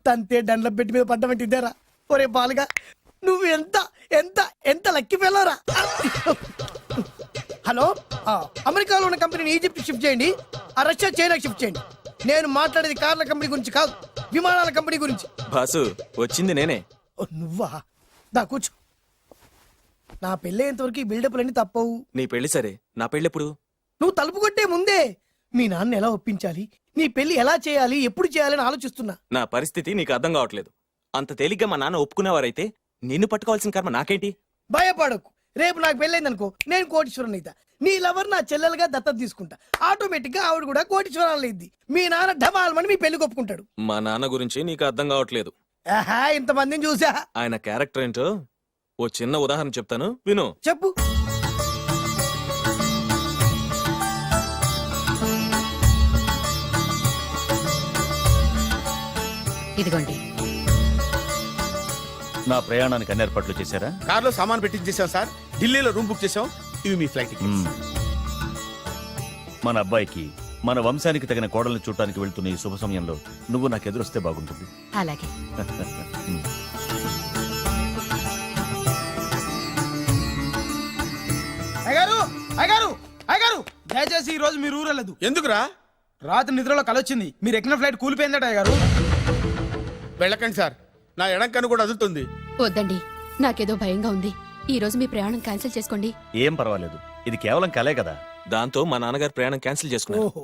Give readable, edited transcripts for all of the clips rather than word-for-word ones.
తంతే డండ్ల పెట్టి మీద పడ్డమంటే ఇద్దరా. ఒరే బాలుగా నువ్వు ఎంత ఎంత ఎంత లక్కి పిల్లరా. హలో, అమెరికాలో ఉన్న కంపెనీని ఈజిప్ట్ షిఫ్ట్ చేయండి, ఆ రష్యా చైనాకి షిఫ్ట్ చేయండి. నేను మాట్లాడేది కార్ల కంపెనీ గురించి కాదు, విమానాల కంపెనీ గురించి. బాసు వచ్చింది నేనే. నువ్వా? దా కూర్చో. నా పెళ్ళేంతవరకు ఈ బిల్డప్లన్నీ తప్పవు. నీ పెళ్లి సరే, నా పెళ్లి ఎప్పుడు? నువ్వు తలుపు కొట్టే ముందే మీ నాన్న ఎలా ఒప్పించాలి, నీ పెళ్లి ఎలా చేయాలి, ఎప్పుడు చేయాలని ఆలోచిస్తున్నా. నా పరిస్థితి నీకు అర్థం కావట్లేదు. అంత తేలిగ్గా మా నాన్న ఒప్పుకునేవారైతే నిన్ను పట్టుకోవాల్సిన కర్మ నాకేంటి? భయపడకు, రేపు నాకు పెళ్ళైందనుకో నేను కోటీశ్వరం అయితా. నీ లవర్ నా చెల్లెలుగా దత్తత తీసుకుంటా. ఆటోమేటిక్ గా ఆవిడ కూడా కోటీశ్వరాలు అయింది. మీ నాన్న ఢమాల్మని మీ పెళ్లి ఒప్పుకుంటాడు. మా నాన్న గురించి నీకు అర్థం కావట్లేదు. ఆహా, ఇంతమందిని చూసా. ఆయన క్యారెక్టర్ ఏంటో ఓ చిన్న ఉదాహరణ చెప్తాను విను. చెప్పు. ఇదిగోండి. నా ప్రయాణానికి అన్ని ఏర్పాట్లు చేశారా? కార్లో సామాన్ పెట్టించేసాం సార్, ఢిల్లీలో రూమ్ బుక్ చేసాం. ఇవి మీ ఫ్లైట్ టికెట్స్. మన అబ్బాయికి మన వంశానికి తగిన కోడల్ని చూడటానికి వెళ్తున్న ఈ శుభ సమయంలో నువ్వు నాకు ఎదురొస్తే బాగుంటుంది. అలాగే. అయ్యగారు అయ్యగారు అయ్యగారు, దయచేసి ఈ రోజు మీరు ఊరెళ్ళదు. ఎందుకురా? రాత్రి నిద్రలో కలొచ్చింది, మీరు ఎక్కిన ఫ్లైట్ కూలిపోయిందట అయ్యగారు. వెళ్ళకండి సార్, నా ఎడం కన్ను కూడా అదులుతుంది. వద్దండి, నాకేదో భయంగా ఉంది. ఈ రోజు మీ ప్రయాణం క్యాన్సిల్ చేసుకోండి. ఏం పర్వాలేదు, ఇది కేవలం కలే కదా. దాంతో మా నాన్నగారు ప్రయాణం క్యాన్సిల్ చేసుకున్నారు. ఓహో.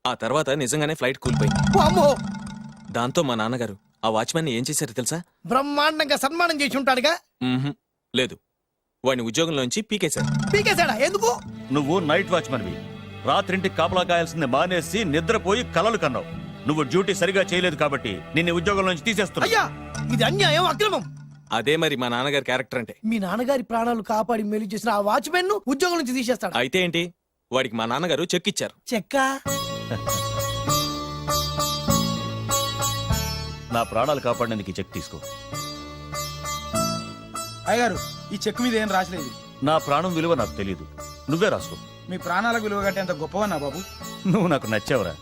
ఆ తర్వాత నిజంగానే ఫ్లైట్ కూలిపోయింది. అమ్మో, దాంతో మా నాన్నగారు ఆ వాచ్మెన్ ఏం చేశారో తెలుసా? బ్రహ్మాండంగా సన్మానం చేసి ఉంటాడుగా. మ్మ్హ్మ్. లేదు, వాడిని ఉద్యోగంలోంచి పీకేశారు. పీకేశాడా? ఎందుకు? నువ్వు నైట్ వాచ్మన్వి. రాత్రింటికి కాపలా కాయాల్సింది మానేసి నిద్రపోయి కలలు కన్నావు. నువ్వు డ్యూటీ సరిగా చేయలేదు కాబట్టి నిన్ను ఉద్యోగం నుంచి తీసేస్తున్నా. అయ్యా, ఇది అన్యాయం, అక్రమం. అదే మరి మా నాన్నగారి క్యారెక్టర్ అంటే. మీ నాన్నగారి ప్రాణాలు కాపాడి మేలు చేసిన ఆ వాచ్మెన్ ను ఉద్యోగం నుంచి తీసేస్తాడు. అయితే ఏంటి, వాడికి మా నాన్నగారు చెక్ ఇచ్చారు. చెక్క? నా ప్రాణాలు కాపాడడానికి చెక్ తీసుకో. అయ్యగారు, ఈ చెక్ మీద ఏం రాసలేదు. నా ప్రాణం విలువ నాకు తెలియదు, నువ్వే రాసుకో. మీ ప్రాణాలకు విలువ కట్టేంత గొప్పవన్నా బాబు. నువ్వు నాకు నచ్చావురా.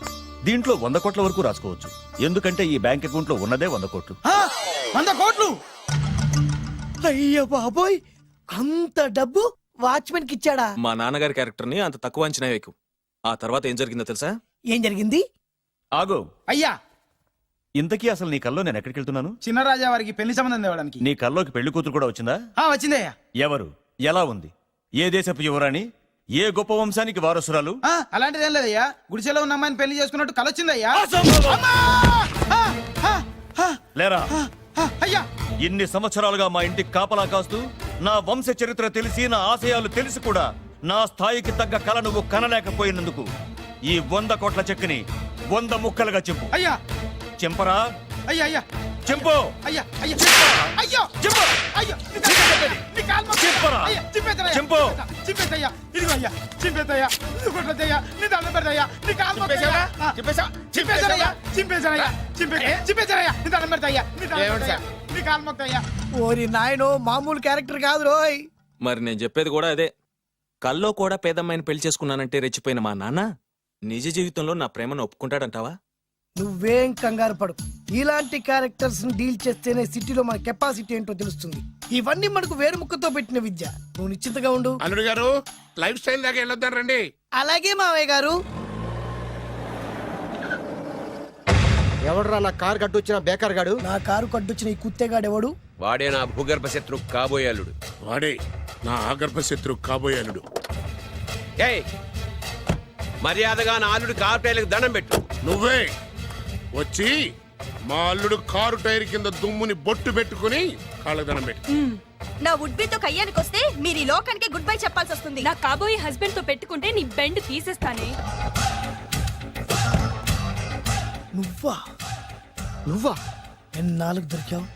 దీంట్లో 100 కోట్ల వరకు రాసుకోవచ్చు, ఎందుకంటే ఈ బ్యాంక్ అకౌంట్ లో ఉన్నదే 100 కోట్లు. 100 కోట్లు? అయ్యో బాబోయ్, అంత డబ్బు వాచ్మెన్ కి ఇచ్చాడా? మా నాన్నగారి క్యారెక్టర్ ని అంత తక్కువ అంచనా వేయకు. ఆ తర్వాత ఏం జరిగిందో తెలుసా? ఏం జరిగింది? ఆగో. అయ్యా, ఇంతకీ అసలు నీ కల్లో నేను ఎక్కడికి వెళ్తున్నాను? చిన్నరాజా వారికి పెళ్లి సంబంధం తేవడానికి. నీ కల్లోకి పెళ్లి కూతురు కూడా వచ్చిందా? వచ్చిందయ్యా. ఎవరు? ఎలా ఉంది? ఏ దేశపు యువరాణి? ఏ గొప్ప వంశానికి వారసురాలు? అలాంటిదేం లేదయ్యా, గుడిసెలో ఉన్న అమ్మాయిని పెళ్లి చేసుకున్నట్టు కలొచ్చిందయ్యా. లేరా? అయ్యా, ఇన్ని సంవత్సరాలుగా మా ఇంటికి కాపలా కాస్తూ నా వంశ చరిత్ర తెలిసి నా ఆశయాలు తెలిసి కూడా నా స్థాయికి తగ్గ కళ నువ్వు కనలేకపోయినందుకు ఈ 100 కోట్ల చెక్కుని 100 ముక్కలుగా చింపు. అయ్యా, చింపరా? అయ్యా, అయ్యా, చింపు. అయ్యా, అయ్యా, అయ్యో, చింపు. అయ్యో, చింపరా? చింపు. చింపేద్దయ్యా, ఇదిగో అయ్యా, చింపేద్దయ్యా, ఇదిగోట్లయ్యా, నీ దండం పెడతాయ్యా, నీ కాలు మొక్కుతాయ్యా. చింపేశానయ్యా, చింపేశానయ్యా, చింపేశానయ్యా, నీ దండం పెడతాయ్యా, నీ దండం పెడతాయ్యా, నీ కాలు మొక్కుతాయ్యా. ఓరి నాయనో, మామూలు క్యారెక్టర్ కాదు రోయ్. మరి నేను చెప్పేది కూడా అదే. కల్లో కూడా పేదమ్మాయిని పెళ్లి చేసుకున్నానంటే రెచ్చిపోయిన మా నాన్న నిజ జీవితంలో నా ప్రేమను ఒప్పుకుంటాడంటావా? నువ్వేం కంగారు పడు, ఇలాంటి క్యారెక్టర్స్ డీల్ చేస్తేనే సిటీలో మన కెపాసిటీ ఏంటో తెలుస్తుంది. ఇవన్నీ మనకు వేరు ముక్కతో పెట్టిన విద్య. నువ్వు నిశ్చింతగా ఉండు. అల్లుడు గారు, లైఫ్ స్టైల్ దాకా వెళ్ళొద్దాం రండి. అలాగే మావయ్య గారు. ఎవడరా నా కారు కట్టొచ్చిన బేకార్ గాడు? నా కారు కడ్డొచ్చిన ఈ కుత్తేగాడెవడు? వాడే నా భూగర్భ శత్రు కాబోయాలుడు. వాడే నా ఆగర్భ శత్రు కాబోయాలుడు. ఏయ్, మర్యాదగా నా అల్లుడు కారు టైర్లకు దండం పెట్టు. నువ్వే వచ్చి మా అల్లుడు కారు టైర్ కింద దుమ్ముని బొట్టు పెట్టుకుని కాళ్ళ దండం పెట్టు. నా వుడ్బీతో కయ్యానికి వస్తే మీరు ఈ లోకానికి గుడ్ బై చెప్పాల్సి వస్తుంది. నా కాబోయే హస్బెండ్ తో పెట్టుకుంటే నీ బెండ్ తీసేస్తానే. నువ్వా? నువ్వా? ఎన్నాళ్ళకు దొరికావు?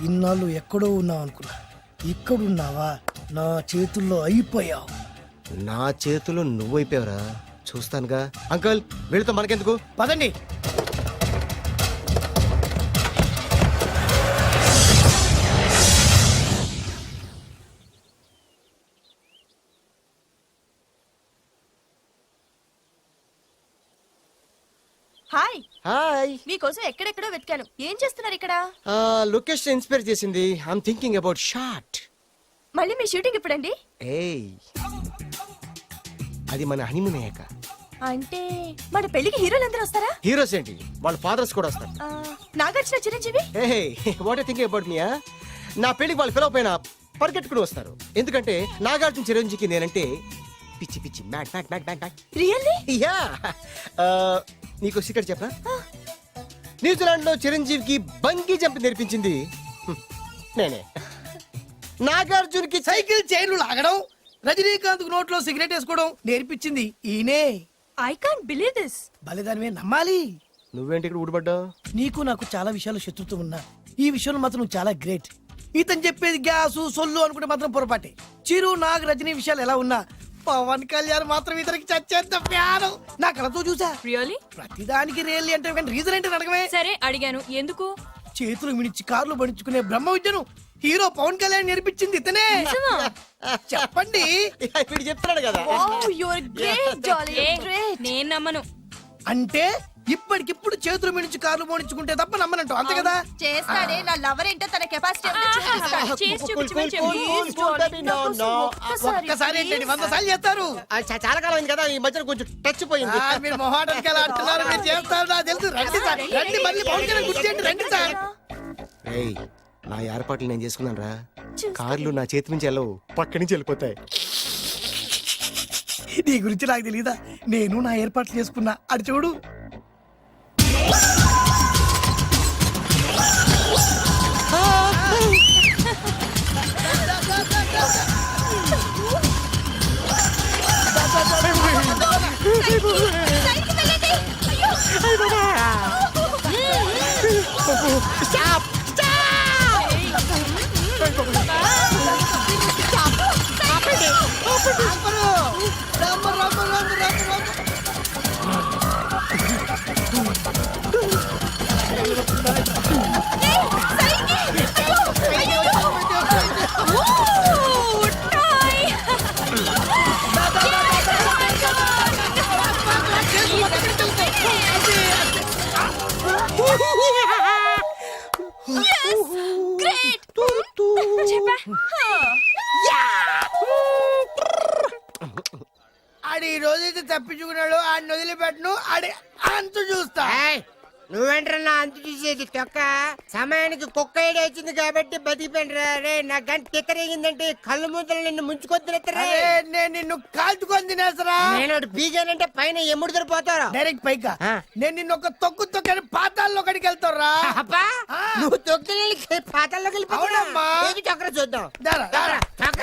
ఇన్నాళ్ళు ఎక్కడో ఉన్నావు అనుకున్నా, ఇక్కడున్నావా? నా చేతుల్లో అయిపోయావు. నా చేతిలో నువ్వైపోయావరా? చూస్తానుగా. అంకల్, వీళ్ళతో మనకెందుకు? పదండి. హాయ్, హాయ్ మీకోసం ఎక్కడెక్కడో వెతికాను. ఏం చేస్తున్నారు ఇక్కడ? లొకేషన్ ఇన్స్పైర్ చేసింది. I'm thinking about short. మళ్ళీ మీ షూటింగ్ ఎప్పుడండి? ఏయ్ అది మన హనీమూన్ అయ్యాక. అంటే మన పెళ్లికి హీరోలందరూ వస్తారా? హీరోస్ ఏంటి, వాళ్ళ ఫాదర్స్ కూడా వస్తారు. Nagarjuna, Chiranjeevi. What I thinking about Mia, నా పెళ్లికి వాళ్ళు పిలవపోయినా పరిగెట్టుకుని వస్తారు. ఎందుకంటే నాగార్జున చిరంజీవికి నేనంటే పిచ్చి పిచ్చి మ్యాట్ మ్యాట్ మ్యాట్ మ్యాట్ మ్యాట్. రియల్లీ? యా. నీకు సీక్రెట్ చెప్పనా? న్యూజిలాండ్ లో చిరంజీవికి బంగీ జంప్ నేర్పించింది నేనే. నాగార్జున్కి సైకిల్ చైన్లు లాగడం, రజనీకాంత్ నోట్లో సిగరెట్ వేసుకోవడం నేర్పించింది ఈయనే. I can't believe this. బలిదానమే నమ్మాలి. నువ్వేంటి ఇక్కడ ఊడిపడ్డావు? నీకు నాకు చాలా విషయాలు శత్రుత్వం ఉన్నా ఈ విషయంలో మాత్రం నువ్వు చాలా గ్రేట్. ఇతను చెప్పేది గ్యాసు సొల్లు అనుకుంటే మాత్రం పొరపాటే. చిరు, నాగ్, రజనీ విషయాలు ఎలా ఉన్నా పవన్ కళ్యాణ్ మాత్రం ఇతనికి చచ్చేంత ప్యాను. నా కళతో చూసా. రియల్లీ? ప్రతిదానికి రియల్లీ అంటే కానీ రీజన్ ఏంటి అడగమే. సరే అడిగాను, ఎందుకు? చేతులు మిడిచి కార్లు పడించుకునే బ్రహ్మ విద్యను హీరో పవన్ కళ్యాణ్ నేర్పించింది ఇతనే. చెప్పండి. వీడు చెప్తున్నాడు కదా. నేను నమ్మను. అంటే ఇప్పటికిప్పుడు చేతులు మిడిచి కార్లు పోనించుకుంటే తప్ప నమ్మనంటావు, అంతే కదా? చేస్తాడే. నా లవర్ ఏంటో తన కెపాసిటీ చేసి చూపించమని చెప్పు. ఒక్కసారి ఏంటండి 100 సార్లు చేస్తారు. చాలా కాలం అయింది కదా, ఈ మధ్యన కొంచెం టచ్ పోయింది. మీరు మొహాటానికి ఎలా ఆడుతున్నారు, మీరు చేస్తారు నాకు తెలుసు. రండి సార్, రండి, మళ్ళీ పవన్ కళ్యాణ్ గుర్తేయండి, రండి సార్. ఏయ్, నా ఏర్పాట్లు నేను చేసుకున్నాను రా. కార్లు నా చేతి నుంచి వెళ్ళవు, పక్క నుంచి వెళ్ళిపోతాయి. నీ గురించి నాకు తెలియదా? నేను నా ఏర్పాట్లు చేసుకున్నా, అడి చూడు. ఆడి ఈ రోజైతే తప్పించుకున్నాడు, ఆడిని వదిలిపెట్టను, ఆడి అంతు చూస్తా. నువ్వేంట్రా అంత చూసేది తొక్క? సమయానికి కుక్క ఏడు వచ్చింది కాబట్టి బతికిపోయినరా రే. నా గంట తిక్కరేగిందంటే కళ్ళు ముద్దలు నిన్ను ముంచుకొద్దురెత్తరా. నేను నిన్ను కాల్చుకొని తినేసరా. నేను బీగానంటే పైన ఎముడు దొరిపోతారా డైరెక్ట్ పైకా. నేను నిన్ను ఒక తొక్కు తొక్కని పాతాల్లో కడికి వెళ్తారా. నువ్వు తొక్కి పాతల్లోకి వెళ్ళిపోతావు. అవునమ్మా. చక్ర చూద్దాం. దారా, దారా. చక్ర